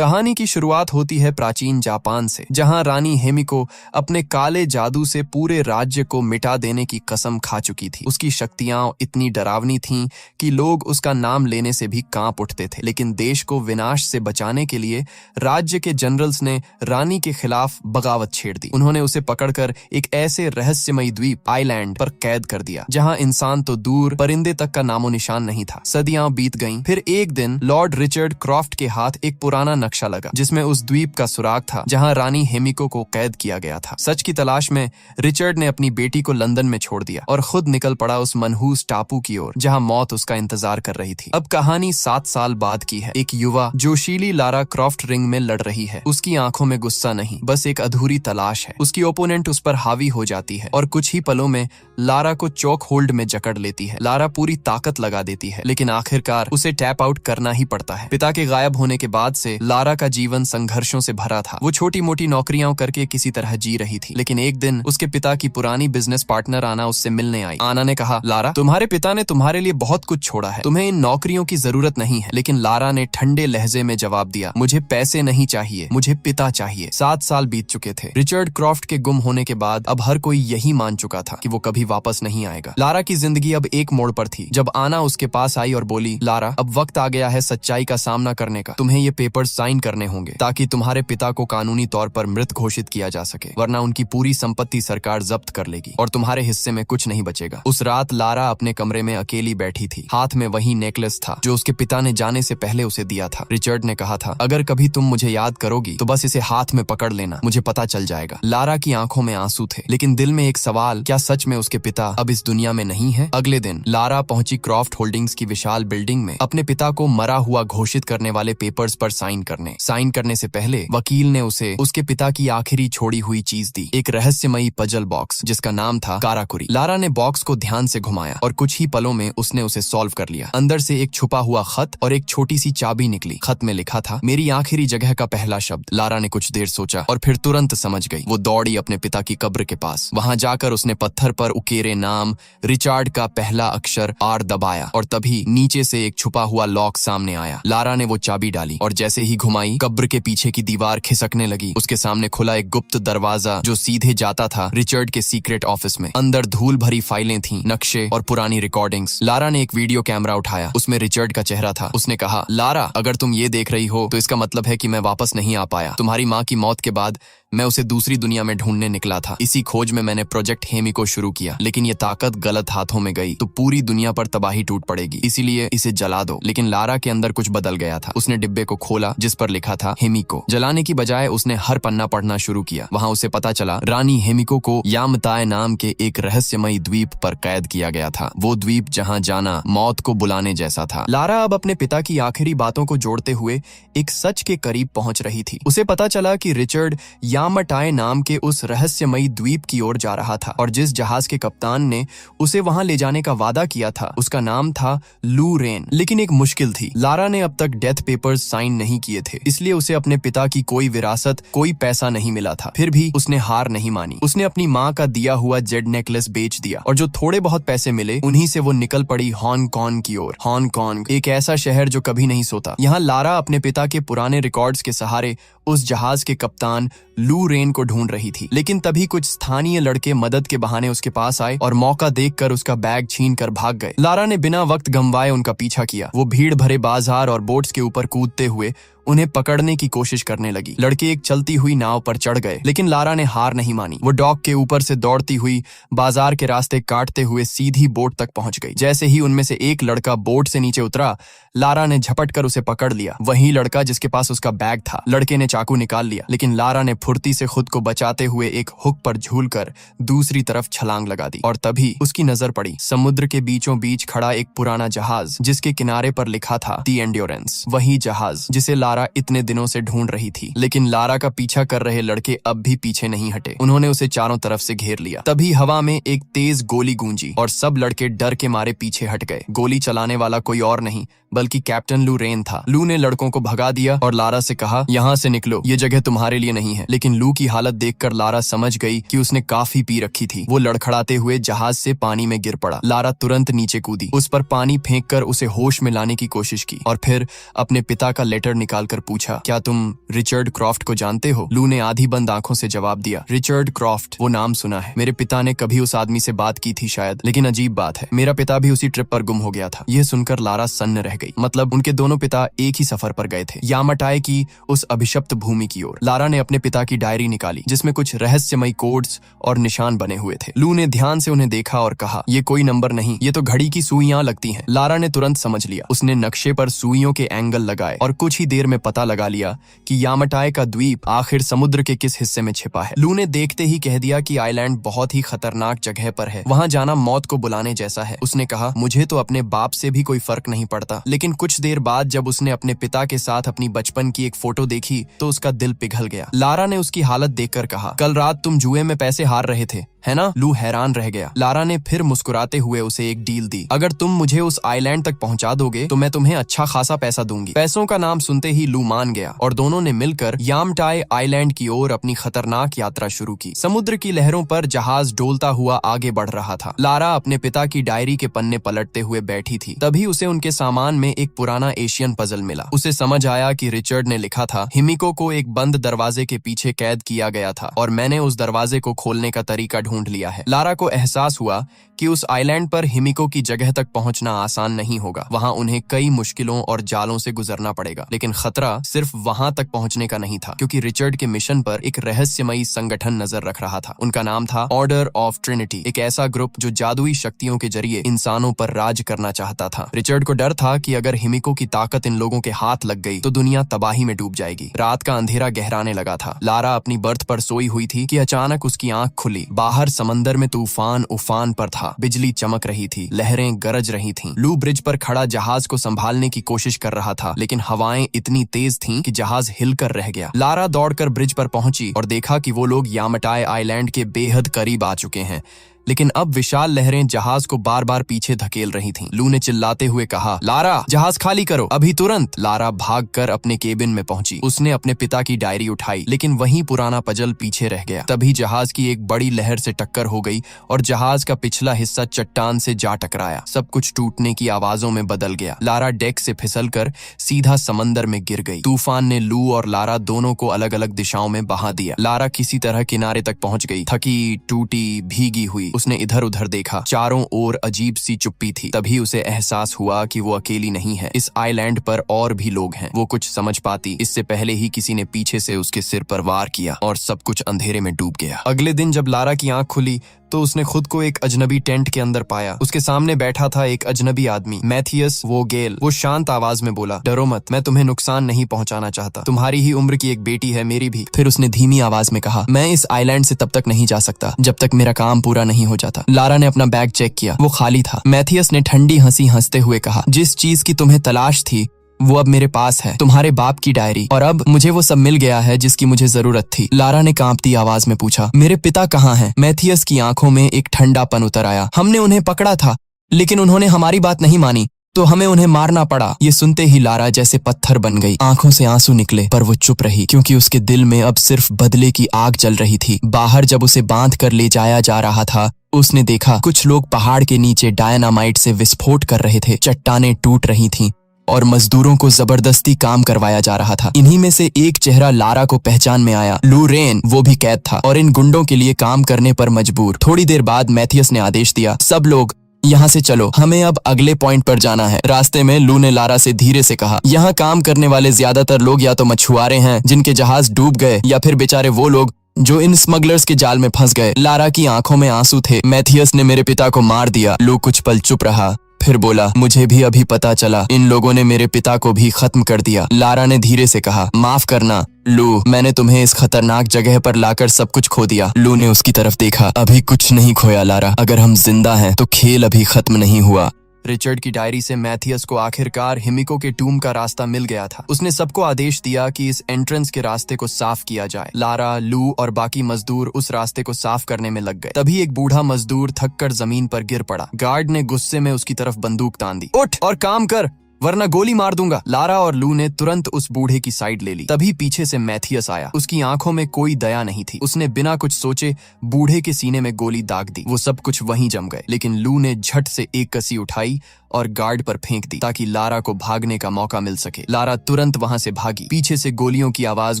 कहानी की शुरुआत होती है प्राचीन जापान से, जहां रानी हेमिको अपने काले जादू से पूरे राज्य को मिटा देने की कसम खा चुकी थी। उसकी शक्तियां इतनी डरावनी थीं कि लोग उसका नाम लेने से भी कांप उठते थे। लेकिन देश को विनाश से बचाने के लिए राज्य के जनरल्स ने रानी के खिलाफ बगावत छेड़ दी। उन्होंने उसे पकड़कर एक ऐसे रहस्यमयी द्वीप आइलैंड पर कैद कर दिया जहां इंसान तो दूर, परिंदे तक का नामो निशान नहीं था। सदियां बीत गईं। फिर एक दिन लॉर्ड रिचर्ड क्रॉफ्ट के हाथ एक पुराना नक्शा लगा जिसमें उस द्वीप का सुराग था जहां रानी हेमिको को कैद किया गया था। सच की तलाश में रिचर्ड ने अपनी बेटी को लंदन में छोड़ दिया और खुद निकल पड़ा उस मनहूस टापू की ओर जहां मौत उसका इंतजार कर रही थी। अब कहानी 7 साल बाद की है। एक युवा जोशीली लारा क्रॉफ्ट रिंग में लड़ रही है। उसकी आंखों में गुस्सा नहीं, बस एक अधूरी तलाश है। उसकी ओपोनेंट उस पर हावी हो जाती है और कुछ ही पलों में लारा को चौक होल्ड में जकड़ लेती है। लारा पूरी ताकत लगा देती है, लेकिन आखिरकार उसे टैप आउट करना ही पड़ता है। पिता के गायब होने के बाद से लारा का जीवन संघर्षों से भरा था। वो छोटी मोटी नौकरियां करके किसी तरह जी रही थी। लेकिन एक दिन उसके पिता की पुरानी बिजनेस पार्टनर आना उससे मिलने आई। आना ने कहा, लारा, तुम्हारे पिता ने तुम्हारे लिए बहुत कुछ छोड़ा है, तुम्हें इन नौकरियों की जरूरत नहीं है। लेकिन लारा ने ठंडे लहजे में जवाब दिया, मुझे पैसे नहीं चाहिए, मुझे पिता चाहिए। 7 साल बीत चुके थे। रिचर्ड क्रॉफ्ट के गुम होने के बाद अब हर कोई यही मान चुका था कि वो कभी वापस नहीं आएगा। लारा की जिंदगी अब एक मोड़ पर थी जब आना उसके पास आई और बोली, लारा, अब वक्त आ गया है सच्चाई का सामना करने का। तुम्हें ये पेपर्स साइन करने होंगे ताकि तुम्हारे पिता को कानूनी तौर पर मृत घोषित किया जा सके, वरना उनकी पूरी संपत्ति सरकार जब्त कर लेगी और तुम्हारे हिस्से में कुछ नहीं बचेगा। उस रात लारा अपने कमरे में अकेली बैठी थी। हाथ में वही नेकलेस था जो उसके पिता ने जाने से पहले उसे दिया था। रिचर्ड ने कहा था, अगर कभी तुम मुझे याद करोगी तो बस इसे हाथ में पकड़ लेना, मुझे पता चल जाएगा। लारा की आंखों में आंसू थे, लेकिन दिल में एक सवाल, क्या सच में उसके पिता अब इस दुनिया में नहीं है? अगले दिन लारा पहुंची क्रॉफ्ट होल्डिंग्स की विशाल बिल्डिंग में अपने पिता को मरा हुआ घोषित करने वाले पेपर्स पर साइन करने से पहले वकील ने उसे उसके पिता की आखिरी छोड़ी हुई चीज दी, एक रहस्यमयी पजल बॉक्स जिसका नाम था काराकुरी। लारा ने बॉक्स को ध्यान से घुमाया और कुछ ही पलों में उसने उसे सॉल्व कर लिया। अंदर से एक छुपा हुआ खत और एक छोटी सी चाबी निकली। खत में लिखा था, मेरी आखिरी जगह का पहला शब्द। लारा ने कुछ देर सोचा और फिर तुरंत समझ गई। वो दौड़ी अपने पिता की कब्र के पास। वहां जाकर उसने पत्थर पर उकेरे नाम रिचार्ड का पहला अक्षर आर दबाया और तभी नीचे से एक छुपा हुआ लॉक सामने आया। लारा ने वो चाबी डाली और जैसे ही घुमाई, कब्र के पीछे की दीवार खिसकने लगी। उसके सामने खुला एक गुप्त दरवाजा जो सीधे जाता था रिचर्ड के सीक्रेट ऑफिस में। अंदर धूल भरी फाइलें थीं, नक्शे और पुरानी रिकॉर्डिंग्स। लारा ने एक वीडियो कैमरा उठाया, उसमें रिचर्ड का चेहरा था। उसने कहा, लारा, अगर तुम ये देख रही हो तो इसका मतलब है कि मैं वापस नहीं आ पाया। तुम्हारी माँ की मौत के बाद मैं उसे दूसरी दुनिया में ढूंढने निकला था। इसी खोज में मैंने प्रोजेक्ट हेमिको शुरू किया, लेकिन ये ताकत गलत हाथों में गई तो पूरी दुनिया पर तबाही टूट पड़ेगी, इसीलिए इसे जला दो। लेकिन लारा के अंदर कुछ बदल गया था। उसने डिब्बे को खोला जिस पर लिखा था हेमिको। जलाने की बजाय उसने हर पन्ना पढ़ना शुरू किया। वहां उसे पता चला रानी हेमिको को यामताए नाम के एक रहस्यमयी द्वीप पर कैद किया गया था। वो द्वीप जहां जाना मौत को बुलाने जैसा था। लारा अब अपने पिता की आखिरी बातों को जोड़ते हुए एक सच के करीब पहुंच रही थी। उसे पता चला कि रिचर्ड यामटाए नाम के उस रहस्यमयी द्वीप की ओर जा रहा था और जिस जहाज के कप्तान ने उसे वहां ले जाने का वादा किया था उसका नाम था लू रेन। लेकिन एक मुश्किल थी, लारा ने अब तक डेथ पेपर्स साइन नहीं किए थे, इसलिए उसे अपने पिता की कोई विरासत, कोई पैसा नहीं मिला था। फिर भी उसने हार नहीं मानी। उसने अपनी माँ का दिया हुआ जेड नेकलेस बेच दिया और जो थोड़े बहुत पैसे मिले उन्हीं से वो निकल पड़ी हांगकांग की ओर। हांगकांग एक ऐसा शहर जो कभी नहीं सोता। यहाँ लारा अपने पिता के पुराने रिकॉर्ड्स के सहारे उस जहाज के कप्तान लू रेन को ढूंढ रही थी। लेकिन तभी कुछ स्थानीय लड़के मदद के बहाने उसके पास आए और मौका देखकर उसका बैग छीन कर भाग गए। लारा ने बिना वक्त गंवाए उनका पीछा किया। वो भीड़ भरे बाजार और बोट्स के ऊपर कूदते हुए उन्हें पकड़ने की कोशिश करने लगी। लड़के एक चलती हुई नाव पर चढ़ गए, लेकिन लारा ने हार नहीं मानी। वो डॉक के ऊपर से दौड़ती हुई बाजार के रास्ते काटते हुए सीधी बोट तक पहुंच गई। जैसे ही उनमें से एक लड़का बोट से नीचे उतरा, लारा ने झपट कर उसे पकड़ लिया। वही लड़का जिसके पास उसका बैग था। लड़के ने चाकू निकाल लिया, लेकिन लारा ने फुर्ती से खुद को बचाते हुए एक हुक पर झूलकर दूसरी तरफ छलांग लगा दी। और तभी उसकी नजर पड़ी समुद्र के बीचों बीच खड़ा एक पुराना जहाज जिसके किनारे पर लिखा था दी एंड्योरेंस। वही जहाज जिसे लारा इतने दिनों से ढूंढ रही थी। लेकिन लारा का पीछा कर रहे लड़के अब भी पीछे नहीं हटे। उन्होंने उसे चारों तरफ से घेर लिया। तभी हवा में एक तेज गोली गूंजी और सब लड़के डर के मारे पीछे हट गए। गोली चलाने वाला कोई और नहीं बल्कि कैप्टन लू रेन था। लू ने लड़कों को भगा दिया और लारा से कहा, यहाँ से निकलो, ये जगह तुम्हारे लिए नहीं है। लेकिन लू की हालत देखकर लारा समझ गई कि उसने काफी पी रखी थी। वो लड़खड़ाते हुए जहाज से पानी में गिर पड़ा। लारा तुरंत नीचे कूदी, उस पर पानी फेंककर उसे होश में लाने की कोशिश की और फिर अपने पिता का लेटर निकालकर पूछा, क्या तुम रिचर्ड क्रॉफ्ट को जानते हो? लू ने आधी बंद आंखों से जवाब दिया, रिचर्ड क्रॉफ्ट, वो नाम सुना है। मेरे पिता ने कभी उस आदमी से बात की थी शायद, लेकिन अजीब बात है, मेरा पिता भी उसी ट्रिप पर गुम हो गया था। यह सुनकर लारा सन्न रह गई। मतलब उनके दोनों पिता एक ही सफर पर गए थे, यामाटाए की उस अभिशप्त भूमि की ओर। लारा ने अपने पिता की डायरी निकाली जिसमें कुछ रहस्यमयी कोड्स और निशान बने हुए थे। लू ने ध्यान से उन्हें देखा और कहा, ये कोई नंबर नहीं, ये तो घड़ी की सुइयां लगती हैं। लारा ने तुरंत समझ लिया। उसने नक्शे पर सुइयों के एंगल लगाए और कुछ ही देर में पता लगा लिया कि यामाटाए का द्वीप आखिर समुद्र के किस हिस्से में छिपा है। लू ने देखते ही कह दिया कि आइलैंड बहुत ही खतरनाक जगह पर है, वहां जाना मौत को बुलाने जैसा है। उसने कहा, मुझे तो अपने बाप से भी कोई फर्क नहीं पड़ता। लेकिन कुछ देर बाद जब उसने अपने पिता के साथ अपनी बचपन की एक फोटो देखी तो उसका दिल पिघल गया। लारा ने उसकी हालत देखकर कहा, कल रात तुम जुए में पैसे हार रहे थे, है ना? लू हैरान रह गया। लारा ने फिर मुस्कुराते हुए उसे एक डील दी, अगर तुम मुझे उस आइलैंड तक पहुंचा दोगे तो मैं तुम्हें अच्छा खासा पैसा दूंगी। पैसों का नाम सुनते ही लू मान गया और दोनों ने मिलकर यामटाए आइलैंड की ओर अपनी खतरनाक यात्रा शुरू की। समुद्र की लहरों पर जहाज डोलता हुआ आगे बढ़ रहा था। लारा अपने पिता की डायरी के पन्ने पलटते हुए बैठी थी। तभी उसे उनके सामान में एक पुराना एशियन पजल मिला। उसे समझ आया कि रिचर्ड ने लिखा था, हिमिको को एक बंद दरवाजे के पीछे कैद किया गया था और मैंने उस दरवाजे को खोलने का तरीका ढूंढ लिया है। लारा को एहसास हुआ कि उस आइलैंड पर हिमिको की जगह तक पहुंचना आसान नहीं होगा। वहां उन्हें कई मुश्किलों और जालों से गुजरना पड़ेगा। लेकिन खतरा सिर्फ वहां तक पहुंचने का नहीं था, क्योंकि रिचर्ड के मिशन पर एक रहस्यमयी संगठन नजर रख रहा था। उनका नाम था ऑर्डर ऑफ ट्रिनिटी, एक ऐसा ग्रुप जो जादुई शक्तियों के जरिए इंसानों पर राज करना चाहता था। रिचर्ड को डर था कि अगर हिमिको की ताकत इन लोगों के हाथ लग गई तो दुनिया तबाही में डूब जाएगी। रात का अंधेरा गहराने लगा था। लारा अपनी बर्थ पर सोई हुई थी कि अचानक उसकी आंख खुली। बाहर समंदर में तूफान उफान पर था। बिजली चमक रही थी, लहरें गरज रही थीं। लू ब्रिज पर खड़ा जहाज को संभालने की कोशिश कर रहा था, लेकिन हवाएं इतनी तेज थीं कि जहाज हिलकर रह गया। लारा दौड़कर ब्रिज पर पहुंची और देखा कि वो लोग यामाटाए आइलैंड के बेहद करीब आ चुके हैं, लेकिन अब विशाल लहरें जहाज को बार बार पीछे धकेल रही थीं। लू ने चिल्लाते हुए कहा, लारा, जहाज खाली करो, अभी तुरंत। लारा भागकर अपने केबिन में पहुंची। उसने अपने पिता की डायरी उठाई, लेकिन वहीं पुराना पजल पीछे रह गया। तभी जहाज की एक बड़ी लहर से टक्कर हो गई और जहाज का पिछला हिस्सा चट्टान से जा टकराया। सब कुछ टूटने की आवाजों में बदल गया। लारा डेक से फिसलकर सीधा समंदर में गिर गई। तूफान ने लू और लारा दोनों को अलग अलग दिशाओं में बहा दिया। लारा किसी तरह किनारे तक पहुंच गई, थकी टूटी भीगी हुई। उसने इधर उधर देखा, चारों ओर अजीब सी चुप्पी थी। तभी उसे एहसास हुआ कि वो अकेली नहीं है, इस आइलैंड पर और भी लोग हैं। वो कुछ समझ पाती इससे पहले ही किसी ने पीछे से उसके सिर पर वार किया और सब कुछ अंधेरे में डूब गया। अगले दिन जब लारा की आंख खुली तो उसने खुद को एक अजनबी टेंट के अंदर पाया। उसके सामने बैठा था एक अजनबी आदमी, मैथियस वोगेल। वो शांत आवाज में बोला, डरो मत, मैं तुम्हें नुकसान नहीं पहुंचाना चाहता। तुम्हारी ही उम्र की एक बेटी है, मेरी भी। फिर उसने धीमी आवाज में कहा, मैं इस आइलैंड से तब तक नहीं जा सकता जब तक मेरा काम पूरा नहीं हो जाता। लारा ने अपना बैग चेक किया, वो खाली था। मैथियस ने ठंडी हंसी हंसते हुए कहा, जिस चीज की तुम्हें तलाश थी वो अब मेरे पास है, तुम्हारे बाप की डायरी, और अब मुझे वो सब मिल गया है जिसकी मुझे जरूरत थी। लारा ने कांपती आवाज में पूछा, मेरे पिता कहाँ हैं? मैथियस की आंखों में एक ठंडापन उतर आया। हमने उन्हें पकड़ा था, लेकिन उन्होंने हमारी बात नहीं मानी, तो हमें उन्हें मारना पड़ा। ये सुनते ही लारा जैसे पत्थर बन गई। आंखों से आंसू निकले, पर वो चुप रही, क्योंकि उसके दिल में अब सिर्फ बदले की आग जल रही थी। बाहर जब उसे बांध कर ले जाया जा रहा था, उसने देखा कुछ लोग पहाड़ के नीचे डायनामाइट से विस्फोट कर रहे थे। चट्टानें टूट रही थीं और मजदूरों को जबरदस्ती काम करवाया जा रहा था। इन्हीं में से एक चेहरा लारा को पहचान में आया, लू रेन। वो भी कैद था और इन गुंडों के लिए काम करने पर मजबूर। थोड़ी देर बाद मैथियस ने आदेश दिया, सब लोग यहाँ से चलो, हमें अब अगले पॉइंट पर जाना है। रास्ते में लू ने लारा से धीरे से कहा, यहाँ काम करने वाले ज्यादातर लोग या तो मछुआरे हैं जिनके जहाज डूब गए, या फिर बेचारे वो लोग जो इन स्मगलर्स के जाल में फंस गए। लारा की आंखों में आंसू थे। मैथियस ने मेरे पिता को मार दिया। लू कुछ पल चुप रहा, फिर बोला, मुझे भी अभी पता चला, इन लोगों ने मेरे पिता को भी खत्म कर दिया। लारा ने धीरे से कहा, माफ करना लू, मैंने तुम्हें इस खतरनाक जगह पर लाकर सब कुछ खो दिया। लू ने उसकी तरफ देखा, अभी कुछ नहीं खोया लारा, अगर हम जिंदा हैं तो खेल अभी खत्म नहीं हुआ। रिचर्ड की डायरी से मैथियस को आखिरकार हिमिको के टूम का रास्ता मिल गया था। उसने सबको आदेश दिया कि इस एंट्रेंस के रास्ते को साफ किया जाए। लारा, लू और बाकी मजदूर उस रास्ते को साफ करने में लग गए। तभी एक बूढ़ा मजदूर थककर जमीन पर गिर पड़ा। गार्ड ने गुस्से में उसकी तरफ बंदूक तान दी। उठ और काम कर, वरना गोली मार दूंगा। लारा और लू ने तुरंत उस बूढ़े की साइड ले ली। तभी पीछे से मैथियस आया। उसकी आंखों में कोई दया नहीं थी। उसने बिना कुछ सोचे बूढ़े के सीने में गोली दाग दी। वो सब कुछ वहीं जम गए, लेकिन लू ने झट से एक कसी उठाई और गार्ड पर फेंक दी ताकि लारा को भागने का मौका मिल सके। लारा तुरंत वहां से भागी। पीछे से गोलियों की आवाज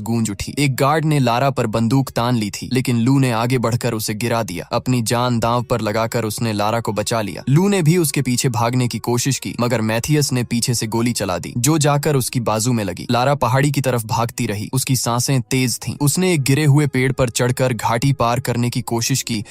गूंज उठी। एक गार्ड ने लारा पर बंदूक तान ली थी, लेकिन लू ने आगे बढ़कर उसे गिरा दिया। अपनी जान दांव पर लगाकर उसने लारा को बचा लिया। लू ने भी उसके पीछे भागने की कोशिश की, मगर मैथियस ने पीछे से गोली चला दी, जो जाकर उसकी बाजू में लगी। लारा पहाड़ी की तरफ भागती रही। उसकी सांसें तेज थीं। उसने एक गिरे हुए पेड़ पर चढ़कर घाटी पार करने की कोशिश की,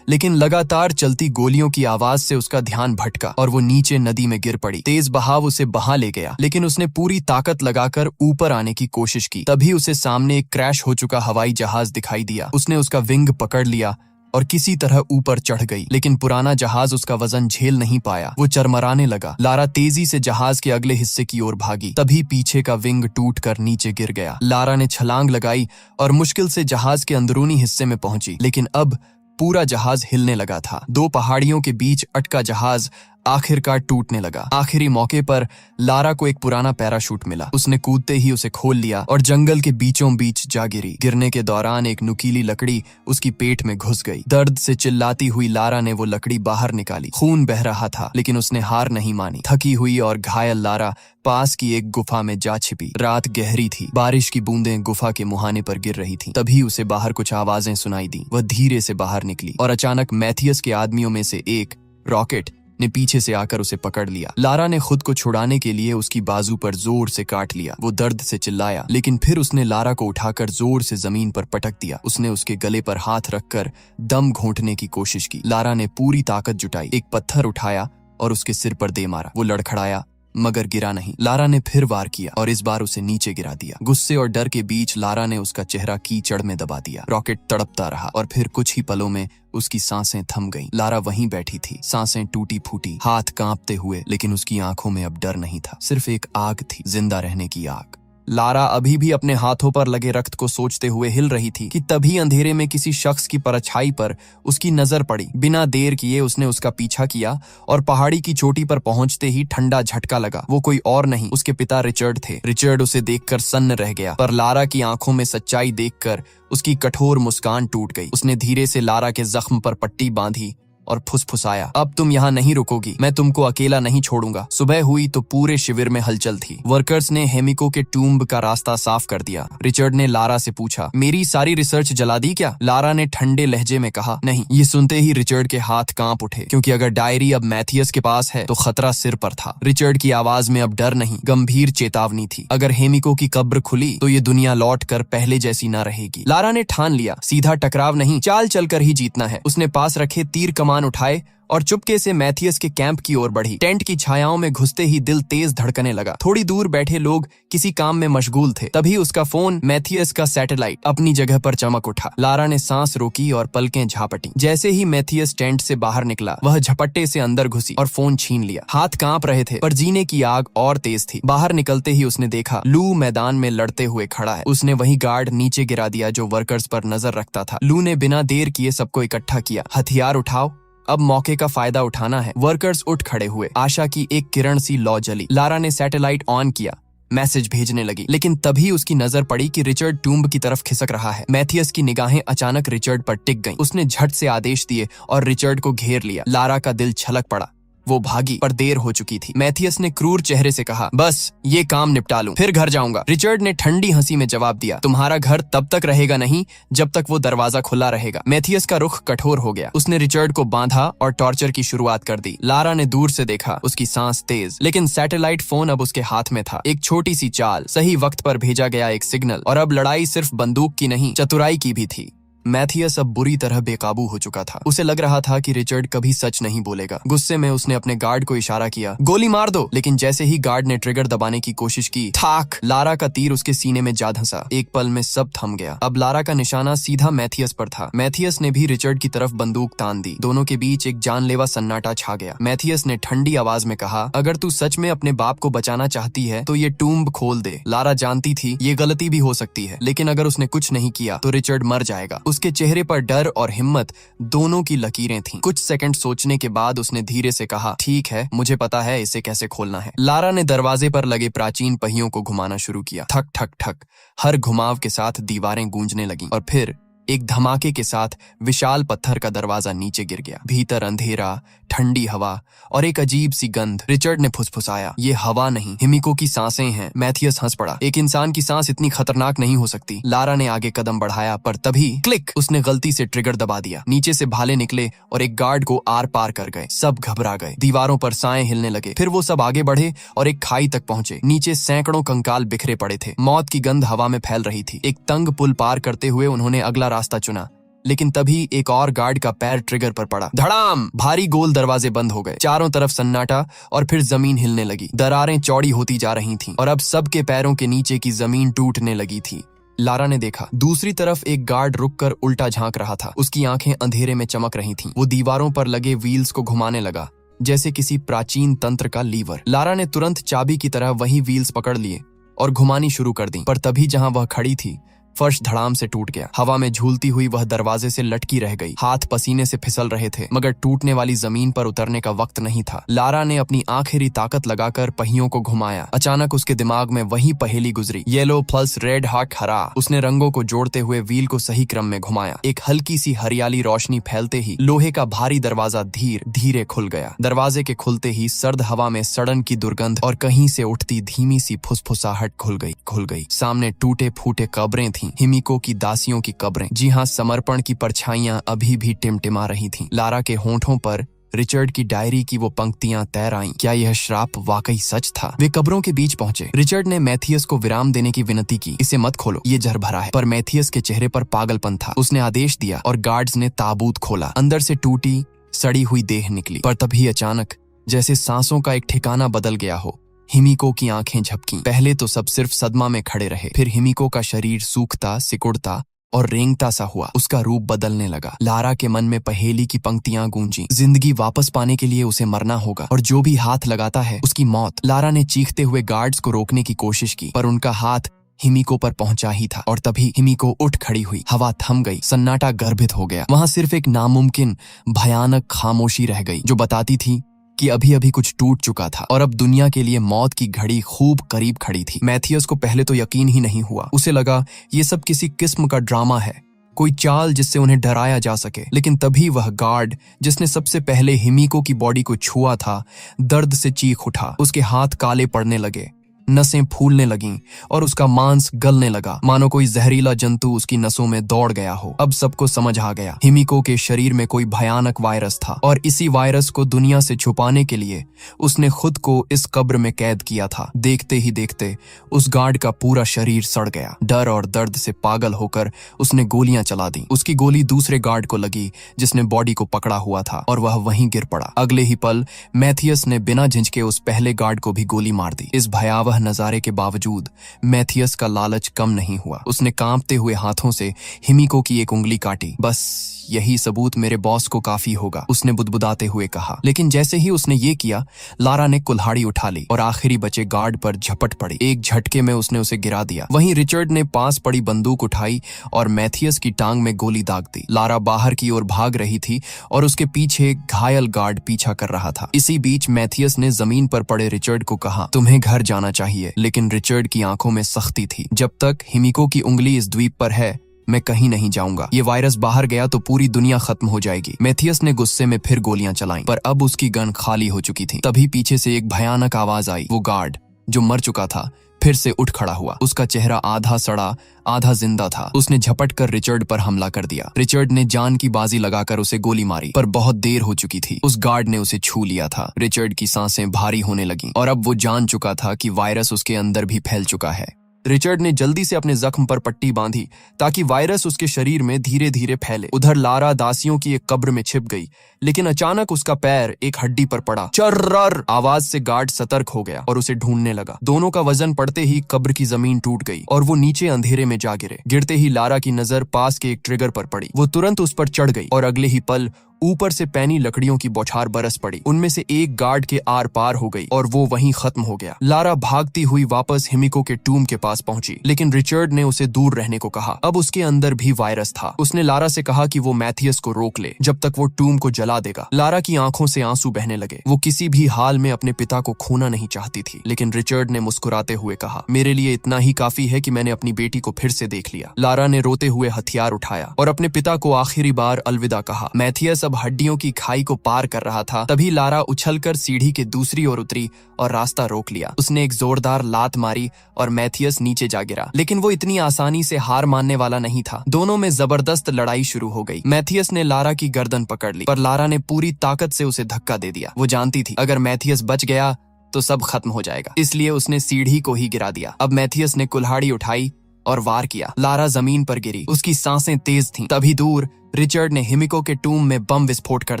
लेकिन लगातार चलती गोलियों की आवाज से उसका ध्यान भटका और वो नीचे नदी में गिर पड़ी। तेज बहाव उसे बहा ले गया, लेकिन उसने पूरी ताकत लगाकर ऊपर आने की कोशिश की। तभी उसे सामने एक क्रैश हो चुका हवाई जहाज दिखाई दिया। उसने उसका विंग पकड़ लिया और किसी तरह ऊपर चढ़ गई, लेकिन पुराना जहाज उसका वजन झेल नहीं पाया। वो चरमराने लगा। लारा तेजी से जहाज के अगले हिस्से की ओर भागी। तभी पीछे का विंग टूटकर नीचे गिर गया। लारा ने छलांग लगाई और मुश्किल से जहाज के अंदरूनी हिस्से में पहुंची, लेकिन अब पूरा जहाज हिलने लगा था। दो पहाड़ियों के बीच अटका जहाज आखिरकार टूटने लगा। आखिरी मौके पर लारा को एक पुराना पैराशूट मिला। उसने कूदते ही उसे खोल लिया और जंगल के बीचों बीच जा गिरी। गिरने के दौरान एक नुकीली लकड़ी उसकी पेट में घुस गई। दर्द से चिल्लाती हुई लारा ने वो लकड़ी बाहर निकाली। खून बह रहा था, लेकिन उसने हार नहीं मानी। थकी हुई और घायल लारा पास की एक गुफा में जा छिपी। रात गहरी थी। बारिश की बूंदें गुफा के मुहाने पर गिर रही थीं। तभी उसे बाहर कुछ आवाजें सुनाई दी। वह धीरे से बाहर निकली और अचानक मैथियस के आदमियों में से एक, रॉकेट, ने पीछे से आकर उसे पकड़ लिया। लारा ने खुद को छुड़ाने के लिए उसकी बाजू पर जोर से काट लिया। वो दर्द से चिल्लाया, लेकिन फिर उसने लारा को उठाकर जोर से जमीन पर पटक दिया। उसने उसके गले पर हाथ रखकर दम घोंटने की कोशिश की। लारा ने पूरी ताकत जुटाई, एक पत्थर उठाया और उसके सिर पर दे मारा। वो लड़खड़ाया, मगर गिरा नहीं। लारा ने फिर वार किया और इस बार उसे नीचे गिरा दिया। गुस्से और डर के बीच लारा ने उसका चेहरा कीचड़ में दबा दिया। रॉकेट तड़पता रहा और फिर कुछ ही पलों में उसकी सांसें थम गईं। लारा वहीं बैठी थी, सांसें टूटी फूटी, हाथ कांपते हुए, लेकिन उसकी आंखों में अब डर नहीं था, सिर्फ एक आग थी, जिंदा रहने की आग। लारा अभी भी अपने हाथों पर लगे रक्त को सोचते हुए हिल रही थी कि तभी अंधेरे में किसी शख्स की परछाई पर उसकी नजर पड़ी। बिना देर किए उसने उसका पीछा किया और पहाड़ी की चोटी पर पहुंचते ही ठंडा झटका लगा। वो कोई और नहीं, उसके पिता रिचर्ड थे। रिचर्ड उसे देखकर सन्न रह गया, पर लारा की आंखों में सच्चाई देखकर उसकी कठोर मुस्कान टूट गई। उसने धीरे से लारा के जख्म पर पट्टी बांधी और फुसफुसाया, अब तुम यहाँ नहीं रुकोगी, मैं तुमको अकेला नहीं छोड़ूंगा। सुबह हुई तो पूरे शिविर में हलचल थी। वर्कर्स ने हेमिको के टूम्ब का रास्ता साफ कर दिया। रिचर्ड ने लारा से पूछा, मेरी सारी रिसर्च जला दी क्या? लारा ने ठंडे लहजे में कहा, नहीं। ये सुनते ही रिचर्ड के हाथ कांप उठे, क्योंकि अगर डायरी अब मैथियस के पास है तो खतरा सिर पर था। रिचर्ड की आवाज में अब डर नहीं, गंभीर चेतावनी थी। अगर हेमिको की कब्र खुली तो ये दुनिया लौट कर पहले जैसी न रहेगी। लारा ने ठान लिया, सीधा टकराव नहीं, चाल चलकर ही जीतना है। उसने पास रखे तीर कमान उठाए और चुपके से मैथियस के कैंप की ओर बढ़ी। टेंट की छायाओं में घुसते ही दिल तेज धड़कने लगा। थोड़ी दूर बैठे लोग किसी काम में मशगूल थे। तभी उसका फोन, मैथियस का सैटेलाइट, अपनी जगह पर चमक उठा। लारा ने सांस रोकी और पलकें झापटी। जैसे ही मैथियस टेंट से बाहर निकला, वह झपट्टे से अंदर घुसी और फोन छीन लिया। हाथ कांप रहे थे, पर जीने की आग और तेज थी। बाहर निकलते ही उसने देखा, लू मैदान में लड़ते हुए खड़ा है। उसने वही गार्ड नीचे गिरा दिया जो वर्कर्स पर नजर रखता था। लू ने बिना देर किए सबको इकट्ठा किया। हथियार उठाओ, अब मौके का फायदा उठाना है। वर्कर्स उठ खड़े हुए। आशा की एक किरण सी लौ जली। लारा ने सैटेलाइट ऑन किया, मैसेज भेजने लगी, लेकिन तभी उसकी नजर पड़ी कि रिचर्ड टूम्ब की तरफ खिसक रहा है। मैथियस की निगाहें अचानक रिचर्ड पर टिक गईं। उसने झट से आदेश दिए और रिचर्ड को घेर लिया। लारा का दिल छलक पड़ा। वो भागी, पर देर हो चुकी थी। मैथियस ने क्रूर चेहरे से कहा, बस ये काम निपटा लूं, फिर घर जाऊंगा। रिचर्ड ने ठंडी हंसी में जवाब दिया, तुम्हारा घर तब तक रहेगा नहीं जब तक वो दरवाजा खुला रहेगा। मैथियस का रुख कठोर हो गया। उसने रिचर्ड को बांधा और टॉर्चर की शुरुआत कर दी। लारा ने दूर से देखा, उसकी सांस तेज, लेकिन सैटेलाइट फोन अब उसके हाथ में था। एक छोटी सी चाल, सही वक्त पर भेजा गया एक सिग्नल, और अब लड़ाई सिर्फ बंदूक की नहीं, चतुराई की भी थी। मैथियस अब बुरी तरह बेकाबू हो चुका था। उसे लग रहा था कि रिचर्ड कभी सच नहीं बोलेगा। गुस्से में उसने अपने गार्ड को इशारा किया, गोली मार दो, लेकिन जैसे ही गार्ड ने ट्रिगर दबाने की कोशिश की, थाक, लारा का तीर उसके सीने में जा धंसा। एक पल में सब थम गया। अब लारा का निशाना सीधा मैथियस पर था। मैथियस ने भी रिचर्ड की तरफ बंदूक तान दी। दोनों के बीच एक जानलेवा सन्नाटा छा गया। मैथियस ने ठंडी आवाज में कहा, अगर तू सच में अपने बाप को बचाना चाहती है तो ये टूम्ब खोल दे। लारा जानती थी ये गलती भी हो सकती है, लेकिन अगर उसने कुछ नहीं किया तो रिचर्ड मर जाएगा। उसके चेहरे पर डर और हिम्मत दोनों की लकीरें थीं। कुछ सेकंड सोचने के बाद उसने धीरे से कहा, ठीक है, मुझे पता है इसे कैसे खोलना है। लारा ने दरवाजे पर लगे प्राचीन पहियों को घुमाना शुरू किया। ठक ठक ठक, हर घुमाव के साथ दीवारें गूंजने लगीं और फिर एक धमाके के साथ विशाल पत्थर का दरवाजा नीचे गिर गया। भीतर अंधेरा, ठंडी हवा और एक अजीब सी गंध। रिचर्ड ने फुसफुसाया, ये हवा नहीं, हिमिको की सांसें हैं। मैथियस हंस पड़ा, एक इंसान की सांस इतनी खतरनाक नहीं हो सकती। लारा ने आगे कदम बढ़ाया पर तभी क्लिक, उसने गलती से ट्रिगर दबा दिया। नीचे से भाले निकले और एक गार्ड को आर पार कर गए। सब घबरा गए, दीवारों पर साएं हिलने लगे। फिर वो सब आगे बढ़े और एक खाई तक पहुंचे। नीचे सैकड़ों कंकाल बिखरे पड़े थे। मौत की गंध हवा में फैल रही थी। एक तंग पुल पार करते हुए उन्होंने अगला रास्ता चुना, लेकिन तभी एक और गार्ड का पैर ट्रिगर पर पड़ा। धड़ाम! भारी गोल दरवाजे बंद हो गए। चारों तरफ सन्नाटा और फिर जमीन हिलने लगी। दरारें चौड़ी होती जा रही थीं और अब सबके पैरों के नीचे की जमीन टूटने लगी थी। लारा ने देखा, दूसरी तरफ एक गार्ड रुककर उल्टा झांक रहा था। उसकी आंखें अंधेरे में चमक रही थीं। वो दीवारों पर लगे व्हील्स को घुमाने लगा जैसे किसी प्राचीन तंत्र का लीवर। लारा ने तुरंत चाबी की तरह वही व्हील्स पकड़ लिए और घुमानी शुरू कर दी। पर तभी जहां वह खड़ी थी, फर्श धड़ाम से टूट गया। हवा में झूलती हुई वह दरवाजे से लटकी रह गई। हाथ पसीने से फिसल रहे थे, मगर टूटने वाली जमीन पर उतरने का वक्त नहीं था। लारा ने अपनी आखिरी ताकत लगाकर पहियों को घुमाया। अचानक उसके दिमाग में वही पहेली गुजरी, येलो प्लस रेड हार्ट हरा। उसने रंगों को जोड़ते हुए व्हील को सही क्रम में घुमाया। एक हल्की सी हरियाली रोशनी फैलते ही लोहे का भारी दरवाजा धीरे धीरे खुल गया। दरवाजे के खुलते ही सर्द हवा में सड़न की दुर्गंध और कहीं से उठती धीमी सी फुसफुसाहट खुल गई। सामने टूटे फूटे कब्रें थीं, हिमिको की दासियों की कब्रें। जी हाँ, समर्पण की परछाइयां अभी भी टिमटिमा रही थीं। लारा के होंठों पर रिचर्ड की डायरी की वो पंक्तियां तैर आईं। क्या यह श्राप वाकई सच था? वे कब्रों के बीच पहुंचे। रिचर्ड ने मैथियस को विराम देने की विनती की। इसे मत खोलो, ये जहर भरा है। पर मैथियस के चेहरे पर पागलपन था। उसने आदेश दिया और गार्ड्स ने ताबूत खोला। अंदर से टूटी सड़ी हुई देह निकली। पर तभी अचानक जैसे सांसों का एक ठिकाना बदल गया हो, हिमिको की आंखें झपकीं। पहले तो सब सिर्फ सदमा में खड़े रहे, फिर हिमिको का शरीर सूखता, सिकुड़ता और रेंगता सा हुआ। उसका रूप बदलने लगा। लारा के मन में पहेली की पंक्तियां गूंजी, जिंदगी वापस पाने के लिए उसे मरना होगा और जो भी हाथ लगाता है उसकी मौत। लारा ने चीखते हुए गार्ड्स को रोकने की कोशिश की, पर उनका हाथ हिमिको पर पहुंचा ही था। और तभी हिमिको उठ खड़ी हुई। हवा थम गई, सन्नाटा गर्भित हो गया। वहां सिर्फ एक नामुमकिन भयानक खामोशी रह गई, जो बताती थी कि अभी अभी कुछ टूट चुका था और अब दुनिया के लिए मौत की घड़ी खूब करीब खड़ी थी। मैथियस को पहले तो यकीन ही नहीं हुआ। उसे लगा ये सब किसी किस्म का ड्रामा है, कोई चाल जिससे उन्हें डराया जा सके। लेकिन तभी वह गार्ड जिसने सबसे पहले हिमिको की बॉडी को छुआ था, दर्द से चीख उठा। उसके हाथ काले पड़ने लगे, नसें फूलने लगीं और उसका मांस गलने लगा, मानो कोई जहरीला जंतु उसकी नसों में दौड़ गया हो। अब सबको समझ आ गया, हिमिको के शरीर में कोई भयानक वायरस था और इसी वायरस को दुनिया से छुपाने के लिए उसने खुद को इस कब्र में कैद किया था। देखते ही देखते उस गार्ड का पूरा शरीर सड़ गया। डर और दर्द से पागल होकर उसने गोलियां चला दी। उसकी गोली दूसरे गार्ड को लगी जिसने बॉडी को पकड़ा हुआ था और वह वहीं गिर पड़ा। अगले ही पल मैथियस ने बिना झिझके उस पहले गार्ड को भी गोली मार दी। इस भयावह नजारे के बावजूद मैथियस का लालच कम नहीं हुआ। उसने कांपते हुए हाथों से हिमिको की एक उंगली काटी। बस यही सबूत मेरे बॉस को काफी होगा, उसने बुदबुदाते हुए कहा। लेकिन जैसे ही उसने ये किया, लारा ने कुल्हाड़ी उठा ली और आखिरी बचे गार्ड पर झपट पड़ी। एक झटके में उसने उसे गिरा दिया। वहीं रिचर्ड ने पास पड़ी बंदूक उठाई और मैथियस की टांग में गोली दाग दी। लारा बाहर की ओर भाग रही थी और उसके पीछे घायल गार्ड पीछा कर रहा था। इसी बीच मैथियस ने जमीन पर पड़े रिचर्ड को कहा, तुम्हें घर जाना चाहिए। लेकिन रिचर्ड की आंखों में सख्ती थी। जब तक हिमिको की उंगली इस द्वीप पर है, मैं कहीं नहीं जाऊंगा। ये वायरस बाहर गया तो पूरी दुनिया खत्म हो जाएगी। मैथियस ने गुस्से में फिर गोलियां चलाईं, पर अब उसकी गन खाली हो चुकी थी। तभी पीछे से एक भयानक आवाज आई। वो गार्ड जो मर चुका था फिर से उठ खड़ा हुआ। उसका चेहरा आधा सड़ा आधा जिंदा था। उसने झपट कर रिचर्ड पर हमला कर दिया। रिचर्ड ने जान की बाजी लगाकर उसे गोली मारी, पर बहुत देर हो चुकी थी। उस गार्ड ने उसे छू लिया था। रिचर्ड की सांसें भारी होने लगीं और अब वो जान चुका था कि वायरस उसके अंदर भी फैल चुका है। रिचर्ड ने जल्दी से अपने जख्म पर पट्टी बांधी ताकि वायरस उसके शरीर में धीरे धीरे फैले। उधर लारा दासियों की एक कब्र में छिप गई, लेकिन अचानक उसका पैर एक हड्डी पर पड़ा। चर्रर आवाज से गार्ड सतर्क हो गया और उसे ढूंढने लगा। दोनों का वजन पड़ते ही कब्र की जमीन टूट गई और वो नीचे अंधेरे में जा गिरे। गिरते ही लारा की नजर पास के एक ट्रिगर पर पड़ी। वो तुरंत उस पर चढ़ गई और अगले ही पल ऊपर से पैनी लकड़ियों की बौछार बरस पड़ी। उनमें से एक गार्ड के आर पार हो गई और वो वहीं खत्म हो गया। लारा भागती हुई वापस हिमिको के टूम के पास पहुंची, लेकिन रिचर्ड ने उसे दूर रहने को कहा। अब उसके अंदर भी वायरस था। उसने लारा से कहा कि वो मैथियस को रोक ले जब तक वो टूम को जला देगा। लारा की आंखों से आंसू बहने लगे। वो किसी भी हाल में अपने पिता को खोना नहीं चाहती थी, लेकिन रिचर्ड ने मुस्कुराते हुए कहा, मेरे लिए इतना ही काफी है कि मैंने अपनी बेटी को फिर से देख लिया। लारा ने रोते हुए हथियार उठाया और अपने पिता को आखिरी बार अलविदा कहा। मैथियस अब हड्डियों की खाई को पार कर रहा था। तभी लारा उछलकर सीढ़ी के दूसरी ओर उतरी और रास्ता रोक लिया। उसने एक जोरदार लात मारी और मैथियस नीचे जा गिरा, लेकिन वो इतनी आसानी से हार मानने वाला नहीं था। दोनों में जबरदस्त लड़ाई शुरू हो गई। मैथियस ने लारा की गर्दन पकड़ ली, पर लारा ने पूरी ताकत से उसे धक्का दे दिया। वो जानती थी अगर मैथियस बच गया तो सब खत्म हो जाएगा, इसलिए उसने सीढ़ी को ही गिरा दिया। अब मैथियस ने कुल्हाड़ी उठाई और वार किया। लारा जमीन पर गिरी, उसकी सांसें तेज थीं। तभी दूर रिचर्ड ने हिमिको के टूम में बम विस्फोट कर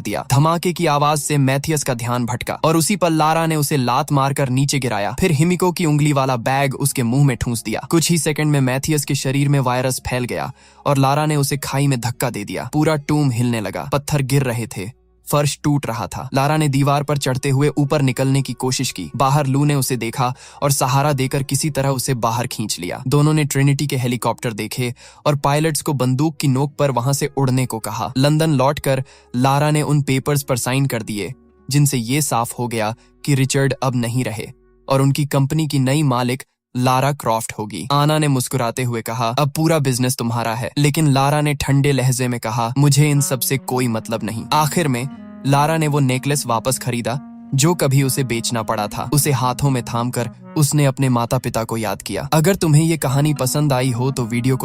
दिया। धमाके की आवाज से मैथियस का ध्यान भटका और उसी पर लारा ने उसे लात मारकर नीचे गिराया। फिर हिमिको की उंगली वाला बैग उसके मुंह में ठूंस दिया। कुछ ही सेकंड में मैथियस के शरीर में वायरस फैल गया और लारा ने उसे खाई में धक्का दे दिया। पूरा टूम हिलने लगा, पत्थर गिर रहे थे, फर्श टूट रहा था। लारा ने दीवार पर चढ़ते हुए ऊपर निकलने की कोशिश की। बाहर लू ने उसे देखा और सहारा देकर किसी तरह उसे बाहर खींच लिया। दोनों ने ट्रिनिटी के हेलीकॉप्टर देखे और पायलट्स को बंदूक की नोक पर वहां से उड़ने को कहा। लंदन लौटकर लारा ने उन पेपर्स पर साइन कर दिए जिनसे ये साफ हो गया कि रिचर्ड अब नहीं रहे और उनकी कंपनी की नई मालिक लारा क्रॉफ्ट होगी। आना ने मुस्कुराते हुए कहा, अब पूरा बिजनेस तुम्हारा है। लेकिन लारा ने ठंडे लहजे में कहा, मुझे इन सब से कोई मतलब नहीं। आखिर में लारा ने वो नेकलेस वापस खरीदा जो कभी उसे बेचना पड़ा था। उसे हाथों में थामकर उसने अपने माता पिता को याद किया। अगर तुम्हें ये कहानी पसंद आई हो तो वीडियो को